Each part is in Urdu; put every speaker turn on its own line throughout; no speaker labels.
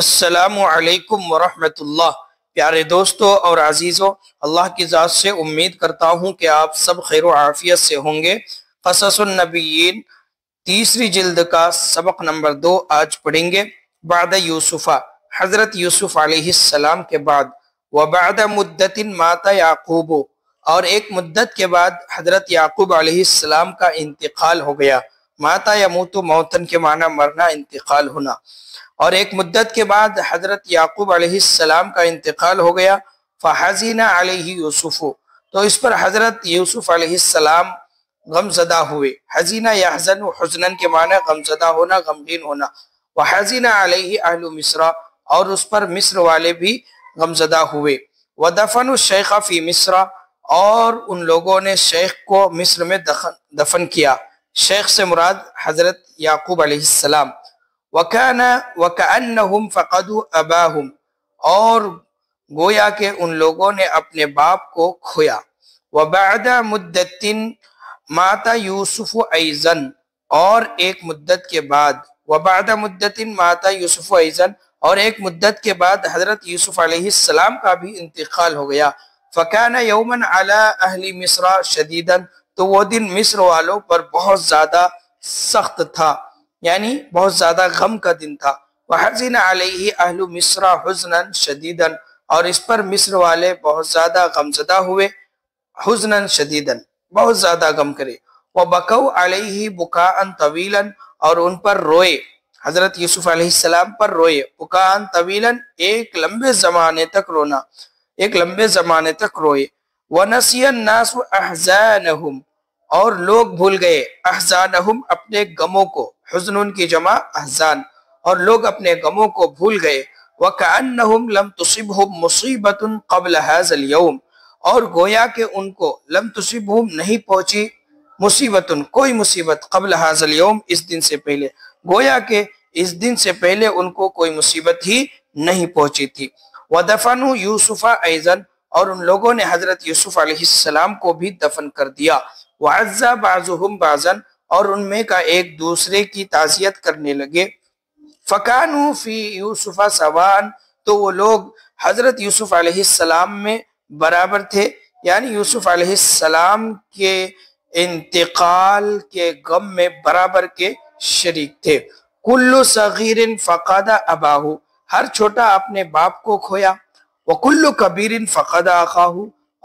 السلام علیکم ورحمۃ اللہ۔ پیارے دوستو اور عزیزو، اللہ کی ذات سے امید کرتا ہوں کہ آپ سب خیر و عافیت سے ہوں گے۔ قصص النبیین تیسری جلد کا سبق نمبر 2 آج پڑھیں گے۔ بعد یوسفہ، حضرت یوسف علیہ السلام کے بعد، وبعد مدت مات یعقوب، اور ایک مدت کے بعد حضرت یعقوب علیہ السلام کا انتقال ہو گیا۔ ماتا یموت، موتن کے معنی مرنا، انتقال ہونا، اور ایک مدت کے بعد حضرت یعقوب علیہ السلام کا انتقال ہو گیا۔ فحزن علیہ یوسف، تو اس پر حضرت یوسف علیہ السلام غم زدہ ہوئے۔ حزین یحزن حزنن کے معنی غم زدہ ہونا، غمگین ہونا۔ وحزن علیہ اہل مصر، اور اس پر مصر والے بھی غم زدہ ہوئے۔ ودفنوا الشیخ فی مصر، اور ان لوگوں نے شیخ کو مصر میں دفن کیا۔ شیخ سے مراد حضرت یعقوب علیہ السلام۔ وَكَأَنَّهُمْ فَقَدُوا أَبَاهُمْ، اور گویا کہ ان لوگوں نے اپنے باپ کو کھویا۔ وَبَعْدَ مُدَّةٍ مَاتَ يُوسُفُ أَيْضًا، اور ایک مدت کے بعد، وَبَعْدَ مُدَّةٍ مَاتَ يُوسُفُ أَيْضًا، اور ایک مدت کے بعد حضرت یوسف علیہ السلام کا بھی انتقال ہو گیا۔ فَكَانَ يَوْمًا عَلَىٰ أَهْلِ مِصْرَ شَدِيدًا، تو وہ دن مصر والوں پر بہت زیادہ سخت تھا، یعنی بہت زیادہ غم کا دن تھا۔ وَحَزِنَ عَلَيْهِ أَهْلُ مِصْرَ حُزْنًا شَدِيدًا، اور اس پر مصر والے بہت زیادہ غمزدہ ہوئے۔ حُزْنًا شَدِيدًا، بہت زیادہ غم کرے۔ وَبَكَوْا عَلَيْهِ بُكَاءً طَوِيلًا، اور ان پر روئے، حضرت یوسف علیہ السلام پر روئے۔ بُكَاءً طَوِيلًا، ایک لمبے زمانے تک رونا، ایک لمبے زمانے تک روئے۔ وَنَسِيَ النَّاسُ أَحْزَانَهُمْ، اور لوگ بھول گئے احزانہم، اپنے غموں کو۔ حزن کی جمع احزان، اور لوگ اپنے غموں کو بھول گئے۔ وَكَأَنَّهُمْ لَمْ تُصِبْهُمْ مُصِيبَةٌ قَبْلَ هَذَا الْيَوْمِ، اور گویا کہ ان کو لم تصبہم نہیں پہنچی مصیبتن، کوئی مصیبت، قبل هذا اليوم، اس دن سے پہلے، گویا کہ اس دن سے پہلے ان کو کوئی مصیبت ہی نہیں پہنچی تھی۔ وَدَفَنُوا يُوسُفَ أَيْضًا، اور ان لوگوں نے حضرت یوسف علیہ السلام کو بھی دفن کر دیا۔ وَعَزَّ بَعْضُهُمْ بَعْضًا، اور ان میں کا ایک دوسرے کی تعزیت کرنے لگے۔ فَكَانُوا فِي يُوسُفَ سَوَاءً، تو وہ لوگ حضرت یوسف علیہ السلام میں برابر تھے، یعنی یوسف علیہ السلام کے انتقال کے غم میں برابر کے شریک تھے۔ كُلُّ صَغِيرٍ فَقَدَ أَبَاهُ، ہر چھوٹا اپنے باپ کو کھویا۔ وَكُلُّ كَبِيرٍ فَقَدَ أَخَاهُ،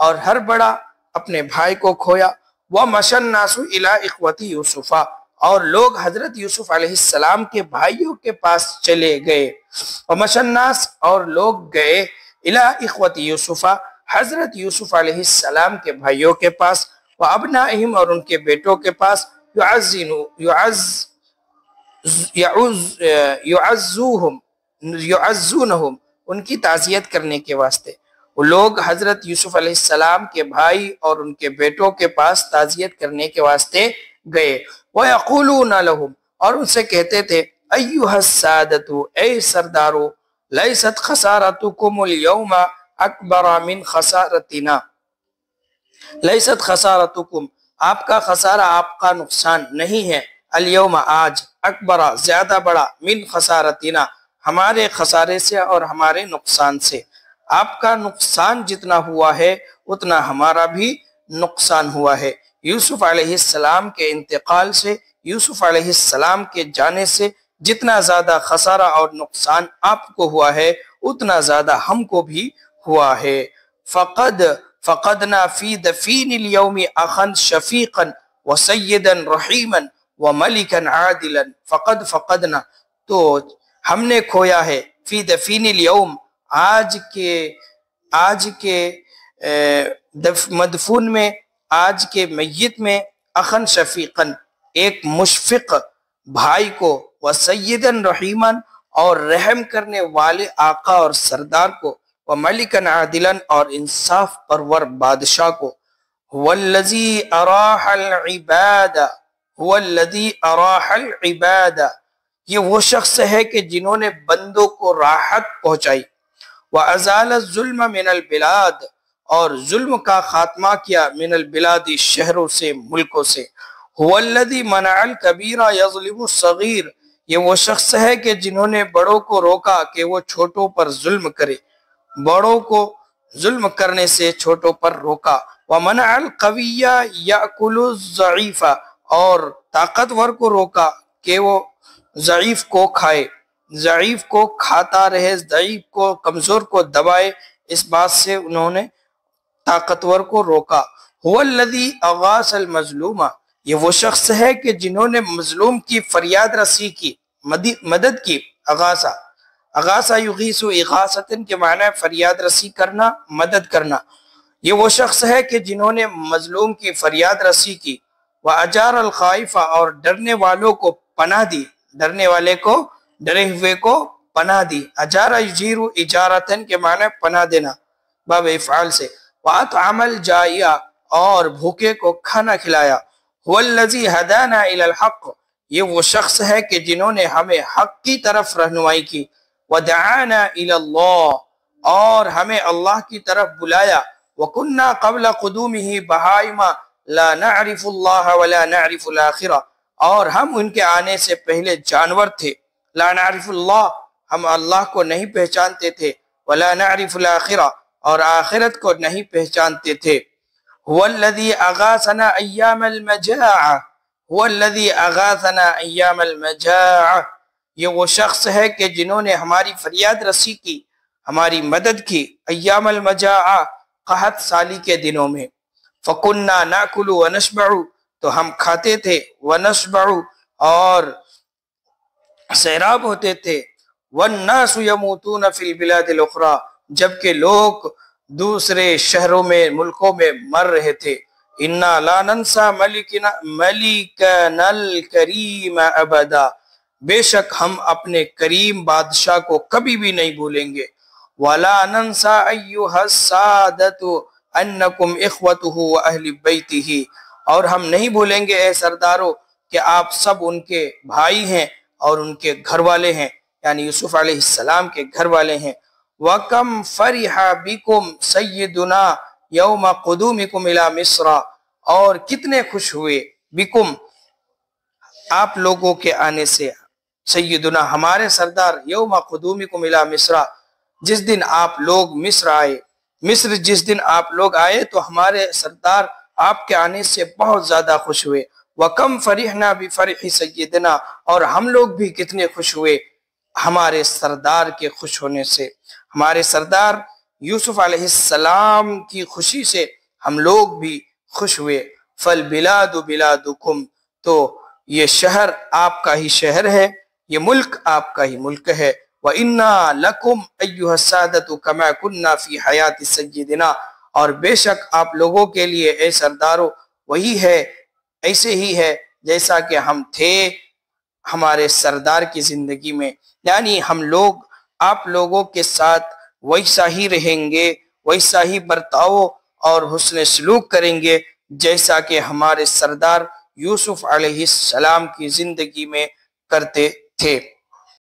اور ہر بڑا اپنے بھائی کو کھویا۔ وَمَشَى النَّاسُ إِلَىٰ إِخْوَةِ يُوسُفَ، اور لوگ حضرت یوسف علیہ السلام کے بھائیوں کے پاس چلے گئے۔ وَمَشَى النَّاسُ، اور لوگ گئے، إِلَىٰ إِخْوَةِ يُوسُفَ، حضرت یوسف علیہ السلام کے بھائیوں کے پاس۔ وَأَبْنَائِهِمْ، اور ان کے بیٹوں کے پاس۔ يُعَزُّونَهُمْ، ان کی تعزیت کرنے کے واسطے۔ وہ لوگ حضرت یوسف علیہ السلام کے بھائی اور ان کے بیٹوں کے پاس تعزیت کرنے کے واسطے گئے۔ وَيَقُولُونَ لَهُمْ، اور ان سے کہتے تھے، أَيُّهَا السَّادَةُ، اے سردارو، لَيْسَتْ خَسَارَتُكُمُ الْيَوْمَ أَكْبَرَ مِنْ خَسَارَتِنَا، لَيْسَتْ خَسَارَتُكُمْ، آپ کا خسارہ، آپ کا نقصان نہیں ہے، اليوم، آج، اکبر، زیادہ بڑا، من خسارتنا، ہمارے خسارے سے اور ہمارے نقصان سے۔ آپ کا نقصان جتنا ہوا ہے اتنا ہمارا بھی نقصان ہوا ہے۔ یوسف علیہ السلام کے انتقال سے، یوسف علیہ السلام کے جانے سے جتنا زیادہ خسارہ اور نقصان آپ کو ہوا ہے اتنا زیادہ ہم کو بھی ہوا ہے۔ فقدنا فی دفین اليوم اخا شفیقا وسیدا رحیما وملکا عادلا۔ فقدنا، تو ہم نے کھویا ہے، فی دفین اليوم، آج کے مدفون میں، آج کے میت میں، اخن شفیقن، ایک مشفق بھائی کو، وسیدا رحیما، اور رحم کرنے والے آقا اور سردار کو، وملکا عادلا، اور انصاف پرور بادشاہ کو۔ هو الذی اراح العباد، هو الذی اراح العباد، یہ وہ شخص ہے کہ جنہوں نے بندوں کو راحت پہنچائی۔ وَأَزَالَ الظُّلْمَ مِنَ الْبِلَادِ، اور ظلم کا خاتمہ کیا، من البلاد، شہروں سے، ملکوں سے۔ هُوَ الَّذِي مَنَعَ الْكَبِيرَ يَظْلِمُ الصَّغِيرَ، یہ وہ شخص ہے کہ جنہوں نے بڑوں کو روکا کہ وہ چھوٹوں پر ظلم کرے، بڑوں کو ظلم کرنے سے چھوٹوں پر روکا۔ وَمَنَعَ الْقَوِيَّ يَأْكُلُ الضَّعِيفَ، اور طاقتور کو روکا کہ وہ ضعیف کو کھائے، ضعیف کو کھاتا رہے، ضعیف کو، کمزور کو دبائے، اس بات سے انہوں نے طاقتور کو روکا۔ هُوَ الَّذِي أَغَاثَ الْمَظْلُومَ، یہ وہ شخص ہے کہ جنہوں نے مظلوم کی فریاد رسی کی، مدد کی۔ اغاثہ یغیث اغاثتن کے معنی فریاد رسی کرنا، مدد کرنا۔ یہ وہ شخص ہے کہ جنہوں نے مظلوم کی فریاد رسی کی۔ وَأَجَارَ الْخَائِفَ، اور ڈرنے والوں کو پناہ دی، ڈرنے والے کو، ڈرے ہوئے کو پناہ دی۔ اجارہ یجیر اجارتن کے معنی پناہ دینا، باب افعال سے۔ وَأَطْعَمَ الْجَائِعَ، اور بھوکے کو کھانا کھلایا۔ هُوَ الَّذِي هَدَانَا إِلَى الْحَقِّ، یہ وہ شخص ہے کہ جنہوں نے ہمیں حق کی طرف رہنمائی کی۔ وَدَعَانَا إِلَى اللَّهِ، اور ہمیں اللہ کی طرف بلایا۔ وَكُنَّا قَبْلَ قُدُومِهِ بَهَائِمَ لَا نَعْرِفُ اللَّهَ وَلَا نَعْرِفُ الْآخِرَةَ، اور ہم ان کے آنے سے پہلے جانور تھے۔ لا نعرف اللہ، ہم اللہ کو نہیں پہچانتے تھے۔ ولا نعرف الآخرہ، اور آخرت کو نہیں پہچانتے تھے۔ هو الذی اغاثنا ایام المجاعہ، هو الذی اغاثنا ایام المجاعہ، یہ وہ شخص ہے کہ جنہوں نے ہماری فریاد رسی کی، ہماری مدد کی، ایام المجاعہ، قحط سالی کے دنوں میں۔ فَكُنَّا نَأْكُلُ وَنَشْبَعُ، تو ہم کھاتے تھے، وَنَشْبَعُ، اور سیراب ہوتے تھے۔ وَالنَّاسُ يَمُوتُونَ فِي الْبِلَادِ الْأُخْرَى، جبکہ لوگ دوسرے شہروں میں، ملکوں میں مر رہے تھے۔ اِنَّا لَا نَنْسَى مَلِكَنَا الْكَرِيمَ أَبَدًا، بے شک ہم اپنے کریم بادشاہ کو کبھی بھی نہیں بھولیں گے۔ وَلَا نَنْسَى أَيُّهَا السَّادَةُ أَنَّكُمْ إِخْوَتُهُ وَأَهْلِ بَيْتِهِ، اور ہم نہیں بھولیں گے اے سردارو کہ آپ سب ان کے بھائی ہیں اور ان کے گھر والے ہیں، یعنی یوسف علیہ السلام کے گھر والے ہیں۔ وَكَمْ فَرِحَ بِكُمْ سَيِّدُنَا يَوْمَ قُدُومِكُمْ إِلَى مِصْرَ، اور کتنے خوش ہوئے، بِكُمْ، آپ لوگوں کے آنے سے، سیدنا ہمارے سردار، یوم قدومکم الی مصر، جس دن آپ لوگ مصر آئے، مصر جس دن آپ لوگ آئے تو ہمارے سردار آپ کے آنے سے بہت زیادہ خوش ہوئے۔ وَكَمْ فَرِحْنَا بِفَرِحِ سَيِّدِنَا، اور ہم لوگ بھی کتنے خوش ہوئے ہمارے سردار کے خوش ہونے سے، ہمارے سردار یوسف علیہ السلام کی خوشی سے ہم لوگ بھی خوش ہوئے۔ فَالْبِلَادُ بِلَادُكُمْ، تو یہ شہر آپ کا ہی شہر ہے، یہ ملک آپ کا ہی ملک ہے۔ وَإِنَّا لَكُمْ أَيُّهَا السَّادَةُ كَمَا كُنَّا فِي حَيَاةِ سَيِّدِنَا، اور بے شک آپ لوگوں کے لیے اے سردارو وہی ہے، ایسے ہی ہے جیسا کہ ہم تھے ہمارے سردار کی زندگی میں، یعنی ہم لوگ آپ لوگوں کے ساتھ ویسا ہی رہیں گے، ویسا ہی برتاؤ اور حسن سلوک کریں گے جیسا کہ ہمارے سردار یوسف علیہ السلام کی زندگی میں کرتے تھے۔